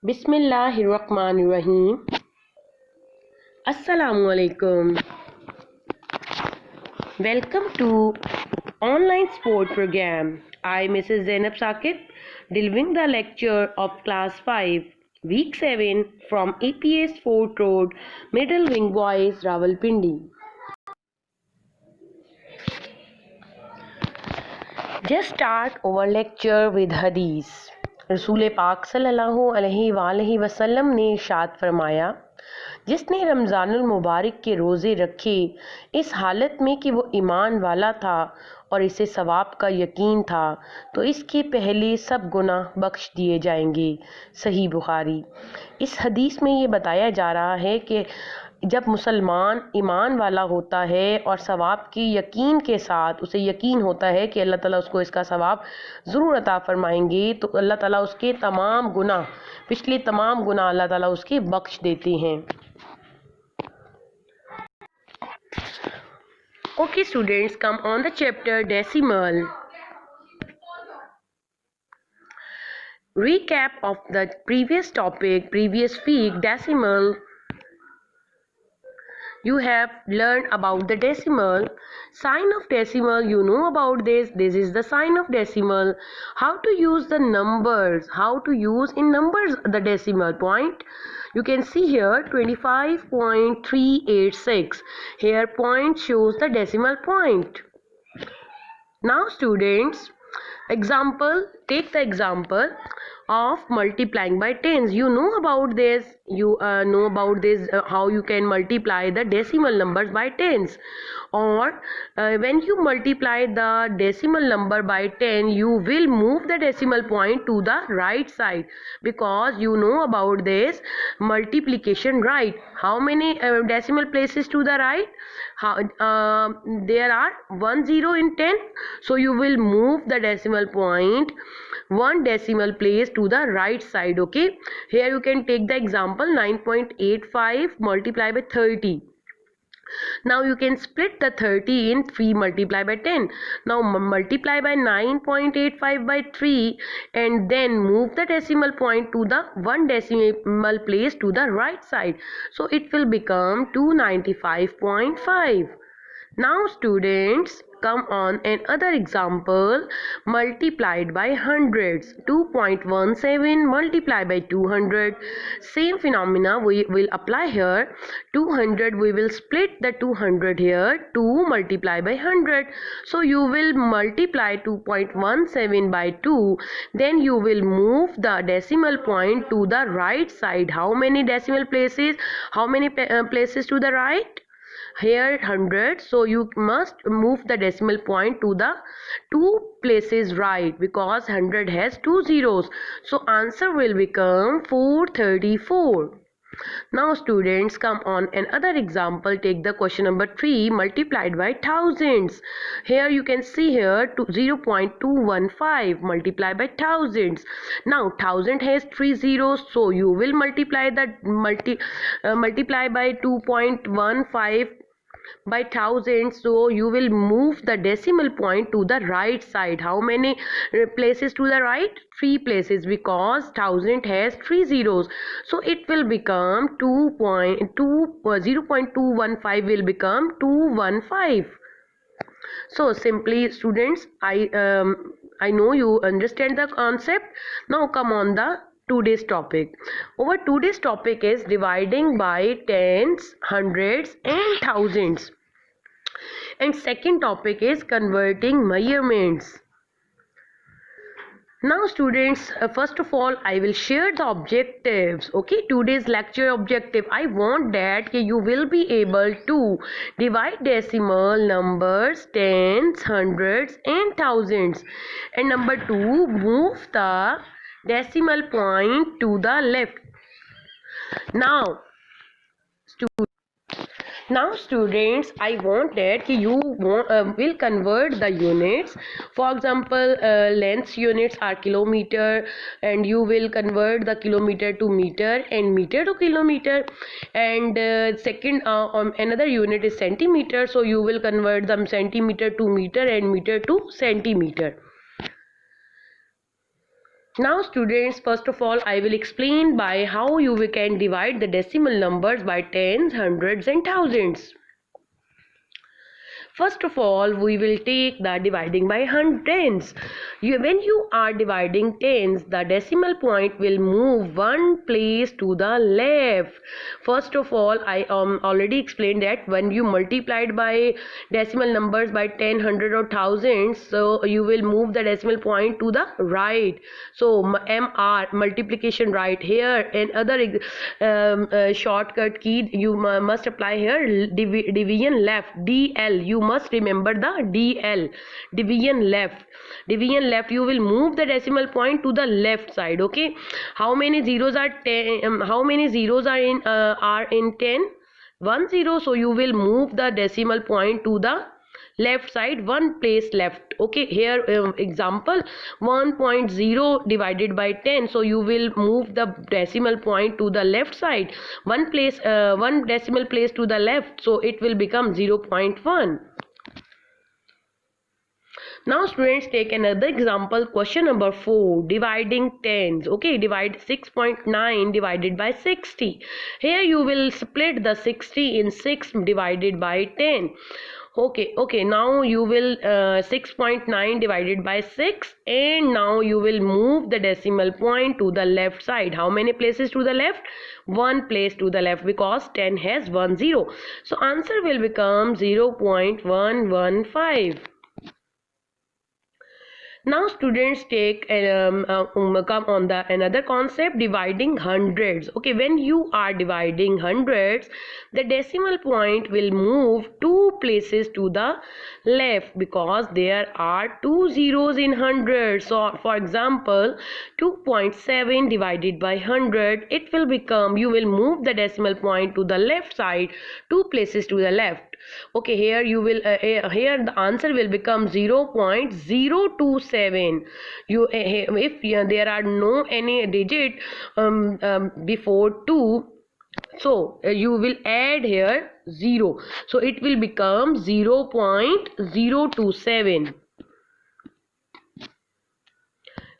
बिस्मिल्लाहिर्रहमानिर्रहीम। Assalamualaikum. Welcome to online sport program. I, Mrs. Zainab Saqib, delivering the lecture of class 5, week 7 from APS Fort Road, Middle Wing Boys, Rawalpindi. Just start our lecture with Hadith. रसूल पाक सल्लल्लाहु अलैहि वसल्लम ने इरशाद फरमाया, जिसने रमज़ानुल मुबारक के रोज़े रखे इस हालत में कि वो ईमान वाला था और इसे सवाब का यकीन था, तो इसके पहले सब गुनाह बख्श दिए जाएंगे। सही बुखारी। इस हदीस में ये बताया जा रहा है कि जब मुसलमान ईमान वाला होता है और सवाब की यकीन के साथ उसे यकीन होता है कि अल्लाह ताला उसको इसका सवाब ज़रूर अता फरमाएंगे, तो अल्लाह ताला उसके तमाम गुनाह, पिछले तमाम गुनाह अल्लाह ताला उसके बख्श देते हैं। Okay students, come on the chapter decimal. Recap of the previous topic, previous week, decimal. You have learned about the decimal. Sign of decimal, you know about this. This is the sign of decimal. How to use the numbers, how to use in numbers the decimal point. You can see here 25.386. Here point shows the decimal point. Now students, example, take the example of multiplying by tens. You know about this. You know about this, how you can multiply the decimal numbers by tens. Or when you multiply the decimal number by 10, you will move the decimal point to the right side, because you know about this multiplication right. How many decimal places to the right? There are 1 0 in 10, so you will move the decimal point 1 decimal place to the right side. Okay, here you can take the example 9.85 multiply by 30. Now you can split the 30 in 3 multiply by 10. Now multiply by 9.85 by 3 and then move the decimal point to the 1 decimal place to the right side. So it will become 295.5. Now students, come on another example, multiplied by hundreds. 2.17 multiplied by 200. Same phenomena we will apply here. 200, we will split the 200 here. 2 multiply by 100. So you will multiply 2.17 by 2. Then you will move the decimal point to the right side. How many decimal places? How many places to the right? Here 100, so you must move the decimal point to the 2 places right, because 100 has 2 zeros. So answer will become 434. Now students, come on another example. Take the question number 3, multiplied by thousands. Here you can see here 0.215 multiplied by thousands. Now 1000 has 3 zeros, so you will multiply the multiply by 2.15 by thousands, so you will move the decimal point to the right side. How many places to the right? 3 places, because 1000 has 3 zeros, so it will become 0.215 will become 215. So simply students, I know you understand the concept. Now come on the today's topic. Our today's topic is dividing by tens, hundreds and thousands. And second topic is converting measurements. Now students, first of all I will share the objectives. Okay, today's lecture objective, I want that you will be able to divide decimal numbers, tens, hundreds and thousands. And number 2, move the decimal point to the left. Now students, I want that you will convert the units. For example, length units are kilometer, and you will convert the kilometer to meter and meter to kilometer. And second, another unit is centimeter, so you will convert the centimeter to meter and meter to centimeter. Now students, first of all I will explain by how you can divide the decimal numbers by tens, hundreds and thousands. First of all, we will take the dividing by tens. When you are dividing tens, the decimal point will move one place to the left. First of all, I already explained that when you multiplied by decimal numbers by 10, 100 or thousands, so you will move the decimal point to the right. So MR, multiplication right here, and other shortcut key you must apply here, division left, DL. You must remember the DL, division left. Division left, you will move the decimal point to the left side. Okay, how many zeros are 10? How many zeros are in 10? 1 0. So you will move the decimal point to the left side, one place left. Okay, here example 1.0 divided by 10, so you will move the decimal point to the left side, one place, one decimal place to the left, so it will become 0.1. Now students, take another example, question number 4, dividing tens. Okay, divide 6.9 divided by 60. Here you will split the 60 in 6 divided by 10. Okay, now you will 6.9 divided by 6, and now you will move the decimal point to the left side. How many places to the left? One place to the left, because 10 has 1 0. So answer will become 0.115. Now students, take come on the another concept, dividing hundreds. Okay, when you are dividing hundreds, the decimal point will move 2 places to the left, because there are 2 zeros in hundreds. So for example, 2.7 divided by 100, it will become, you will move the decimal point to the left side, 2 places to the left. Okay, here you will here the answer will become 0.027. You if there are no any digit before 2, so you will add here 0, so it will become 0.027.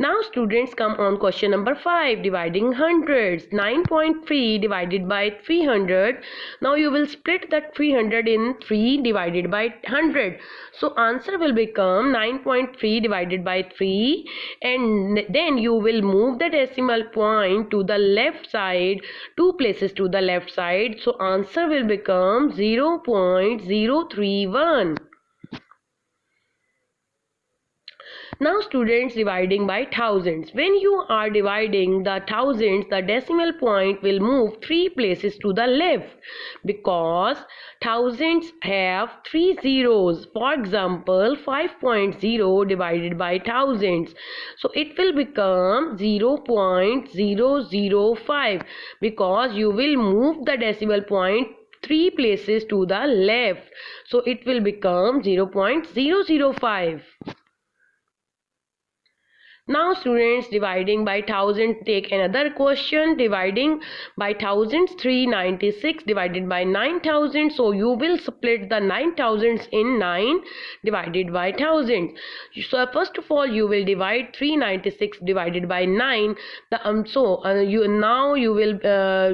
Now students, come on question number 5, dividing hundreds. 9.3 divided by 300. Now you will split that 300 in 3 divided by 100. So answer will become 9.3 divided by 3, and then you will move the decimal point to the left side, 2 places to the left side. So answer will become 0.031. Now students, dividing by thousands. When you are dividing the thousands, the decimal point will move 3 places to the left, because thousands have 3 zeros. For example, 5.0 divided by thousands, so it will become 0.005, because you will move the decimal point 3 places to the left, so it will become 0.005. Now students, dividing by thousands, take another question, dividing by thousands. 396 divided by 9000, so you will split the 9000s in 9 divided by 1000. So first of all, you will divide 396 divided by 9. You will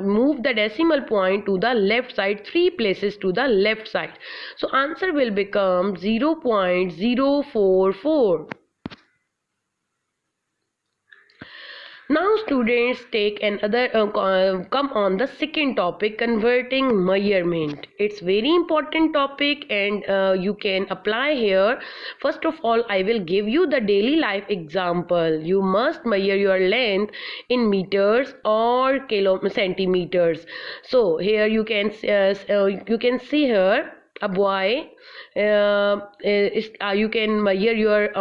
move the decimal point to the left side, 3 places to the left side. So answer will become 0.044. Now students, take another come on the second topic, converting measurement. It's very important topic, and you can apply here. First of all, I will give you the daily life example. You must measure your length in meters or centimeters. So here you can see here a boy. You can measure your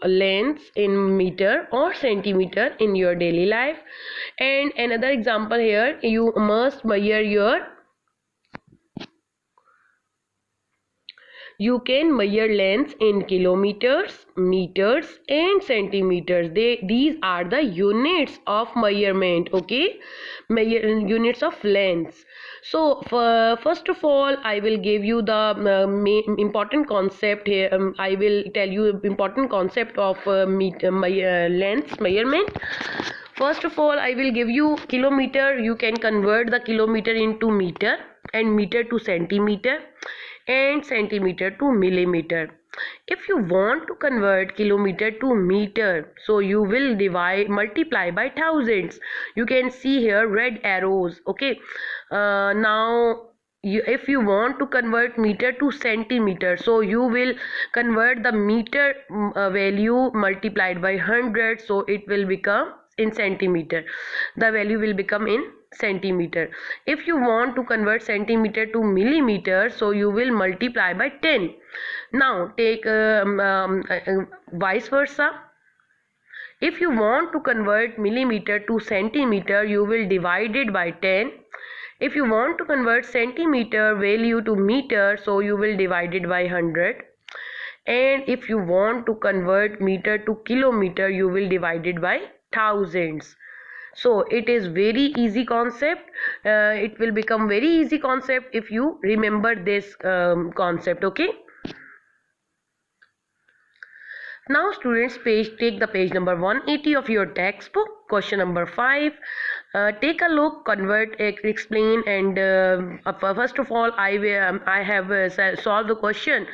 length in meter or centimeter in your daily life. And another example here, you must measure your, you can measure lengths in kilometers, meters and centimeters. These are the units of measurement. Okay, units of lengths. So first of all, I will give you the important concept here. I will tell you important concept of lengths measurement. First of all, I will give you kilometer. You can convert the kilometer into meter, and meter to centimeter, and centimeter to millimeter. If you want to convert kilometer to meter, so you will multiply by thousands. You can see here red arrows. Okay, now if you want to convert meter to centimeter, so you will convert the meter value multiplied by 100, so it will become in centimeter. The value will become in centimeter. If you want to convert centimeter to millimeter, so you will multiply by 10. Now take vice versa. If you want to convert millimeter to centimeter, you will divide it by 10. If you want to convert centimeter value to meter, so you will divide it by 100. And if you want to convert meter to kilometer, you will divide it by thousands. So it is very easy concept. It will become very easy concept if you remember this concept. Okay. Now students, take the page number 180 of your textbook. Question number 5. Take a look, convert, explain, and first of all, I have solved the question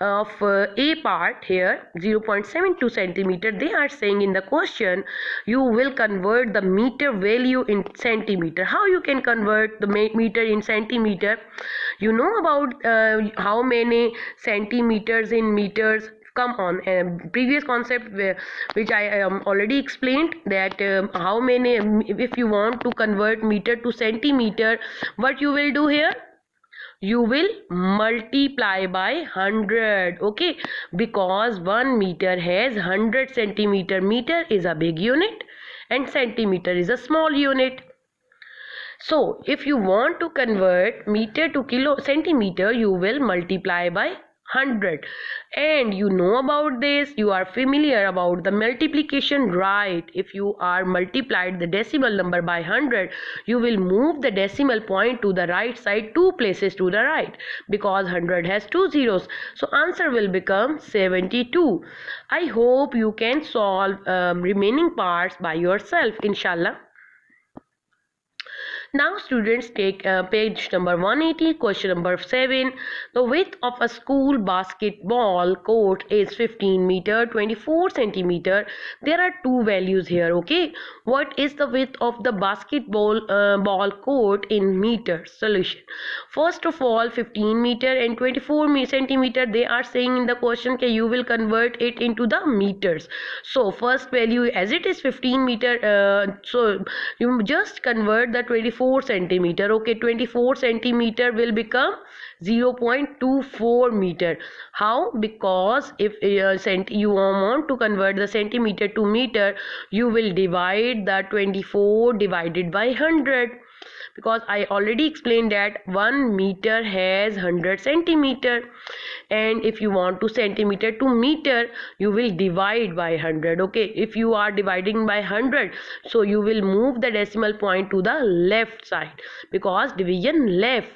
of A part here, 0.72 centimeter. They are saying in the question, you will convert the meter value in centimeter. How you can convert the meter in centimeter? You know about how many centimeters in meters? Come on, previous concept which I already explained, that how many, if you want to convert meter to centimeter, what you will do here? You will multiply by 100. Okay, because 1 meter has 100 centimeter. Meter is a big unit and centimeter is a small unit. So if you want to convert meter to centimeter, you will multiply by 100. And you know about this, you are familiar about the multiplication, right? If you are multiplied the decimal number by 100, you will move the decimal point to the right side 2 places to the right, because 100 has 2 zeros. So answer will become 72. I hope you can solve remaining parts by yourself, inshallah. Now students, take page number 180, question number 7. The width of a school basketball court is 15 meter, 24 centimeter. There are two values here. Okay, what is the width of the basketball ball court in meters? Solution. First of all, 15 meter and 24 centimeter, they are saying in the question that you will convert it into the meters. So first value, as it is 15 meter, so you just convert the 24 centimeter. Okay, 24 centimeter will become 0.24 meter. How? Because if you want to convert the centimeter to meter, you will divide the 24 divided by 100, because I already explained that 1 meter has 100 centimeter, and if you want to centimeter to meter, you will divide by 100. Okay, if you are dividing by 100, so you will move the decimal point to the left side, because division left.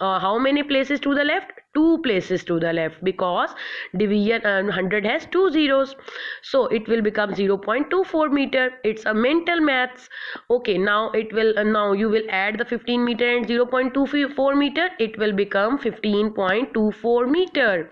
How many places to the left? 2 places to the left, because division 100 has 2 zeros, so it will become 0.24 meter. It's a mental maths. Okay, now it will now you will add the 15 meter and 0.24 meter. It will become 15.24 meter.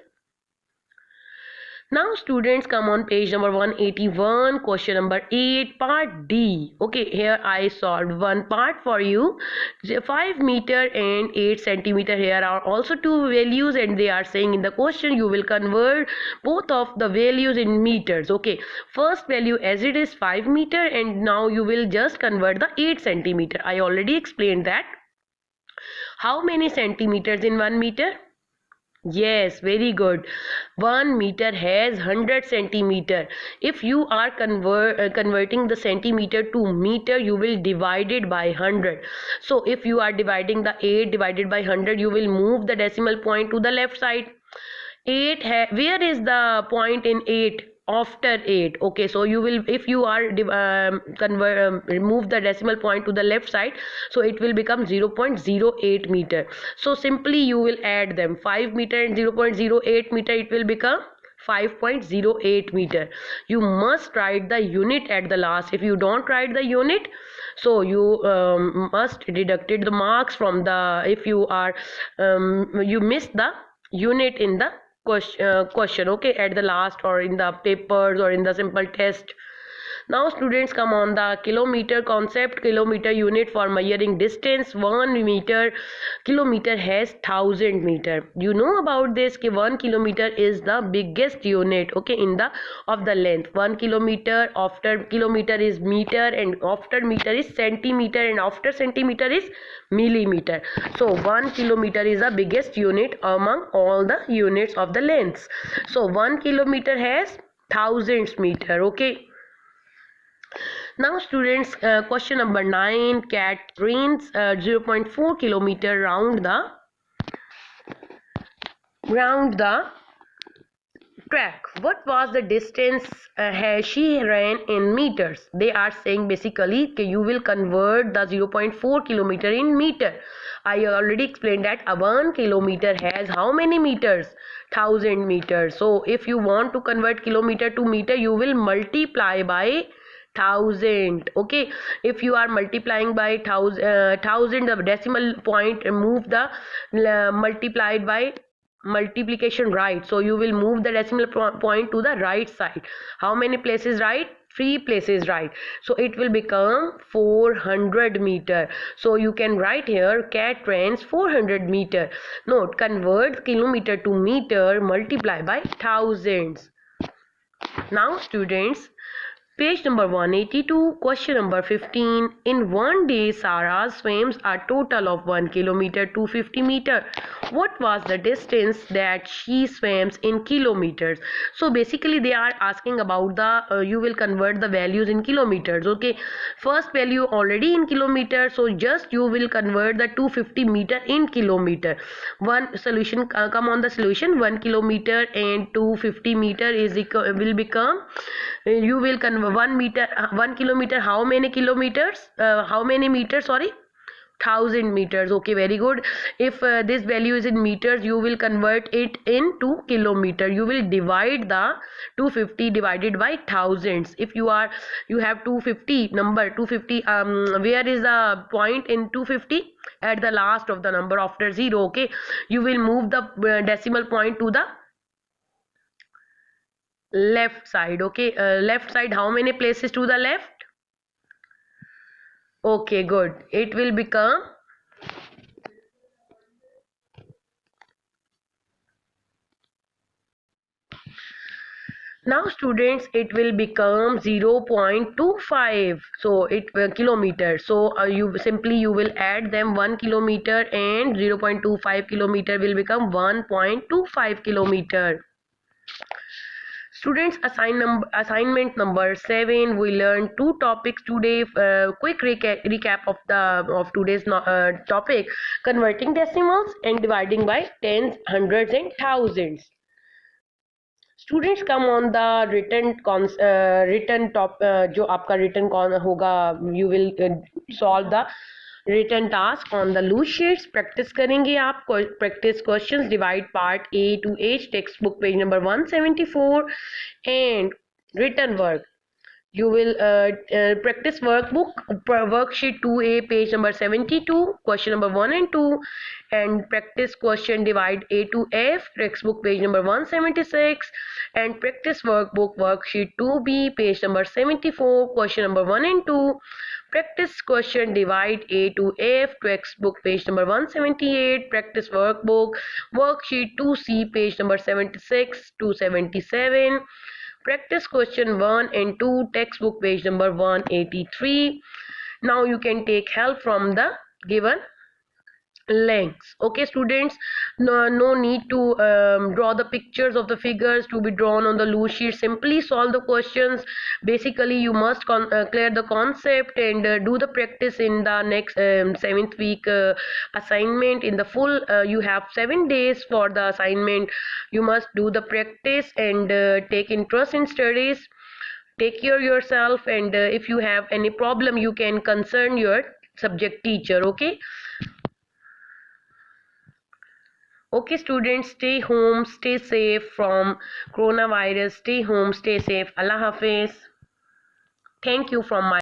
Now students, come on page number 181, question number 8, part D. Okay, here I solved one part for you. 5 meter and 8 centimeter. Here are also two values, and they are saying in the question you will convert both of the values in meters. Okay, first value as it is 5 meter, and now you will just convert the 8 centimeter. I already explained that. How many centimeters in 1 meter? Yes, very good. 1 meter has 100 centimeter. If you are converting the centimeter to meter, you will divide it by 100. So if you are dividing the 8 divided by 100, you will move the decimal point to the left side. 8 where is the point in 8? after 8. Okay, so you will, if you are remove the decimal point to the left side, so it will become 0.08 meter. So simply you will add them, 5 meter and 0.08 meter, it will become 5.08 meter. You must write the unit at the last. If you don't write the unit, so you must deducted the marks from the, if you are you miss the unit in the question, okay, at the last, or in the papers, or in the simple test. Now students, come on the kilometer concept. Kilometer unit for measuring distance. 1 meter, kilometer has 1000 meter. You know about this, ki 1 kilometer is the biggest unit, okay, in the of the length. 1 kilometer, after kilometer is meter, and after meter is centimeter, and after centimeter is millimeter. So 1 kilometer is the biggest unit among all the units of the lengths. So 1 kilometer has thousands meter, okay. Now students, question number 9. Cat runs 0.4 kilometer round the track. What was the distance has she ran in meters? They are saying basically that you will convert the 0.4 kilometer in meter. I already explained that a 1 kilometer has how many meters? 1000 meters. So if you want to convert kilometer to meter, you will multiply by 1000. Okay, if you are multiplying by 1000, the decimal point, move the multiplied by multiplication right, so you will move the decimal point to the right side. How many places right? 3 places right, so it will become 400 meter. So you can write here, cat runs 400 meter. Note, convert kilometer to meter, multiply by thousands. Now students, page number 182, question number 15. In one day, Sarah swims a total of 1 kilometer 250 meter. What was the distance that she swims in kilometers? So basically they are asking about the, you will convert the values in kilometers, okay. First value already in kilometer, so just you will convert the 250 meter in kilometer. One solution, come on the solution. 1 kilometer and 250 meter is equal, will become, you will convert 1 meter, 1 kilometer, how many kilometers, how many meters, sorry, 1000 meters. Okay, very good. If this value is in meters, you will convert it into kilometer. You will divide the 250 divided by thousands. If you are, you have 250 number, 250, where is the point in 250? At the last of the number after 0. Okay, you will move the decimal point to the left side. Okay, left side, how many places to the left? Okay, good. It will become, now students, it will become 0.25. so it kilometer. So you simply, you will add them. 1 kilometer and 0.25 kilometer will become 1.25 kilometer. Students, assignment number 7. We learned 2 topics today. Quick recap of today's topic: converting decimals and dividing by tens, hundreds, and thousands. Students, come on the written top, जो आपका written होगा, you will solve the written task on the loose sheets. Practice करेंगे आप, practice questions, divide part A to H, textbook page number 174, and written work. You will practice workbook, worksheet 2A, page number 72, question number 1 and 2, and practice question divide A to F, textbook page number 176, and practice workbook, worksheet 2B, page number 74, question number 1 and 2, practice question divide A to F, textbook page number 178, practice workbook, worksheet 2C, page number 76 to 77, practice question 1 and 2, textbook page number 183. Now you can take help from the given lengths. Okay students, no need to draw the pictures of the figures to be drawn on the loose sheet. Simply solve the questions. Basically you must clear the concept and do the practice in the next 7th week assignment. In the full you have 7 days for the assignment. You must do the practice and take interest in studies. Take care yourself, and if you have any problem you can concern your subject teacher. Okay students, stay home, stay safe from coronavirus. Stay home, stay safe. Allah Hafiz. Thank you from my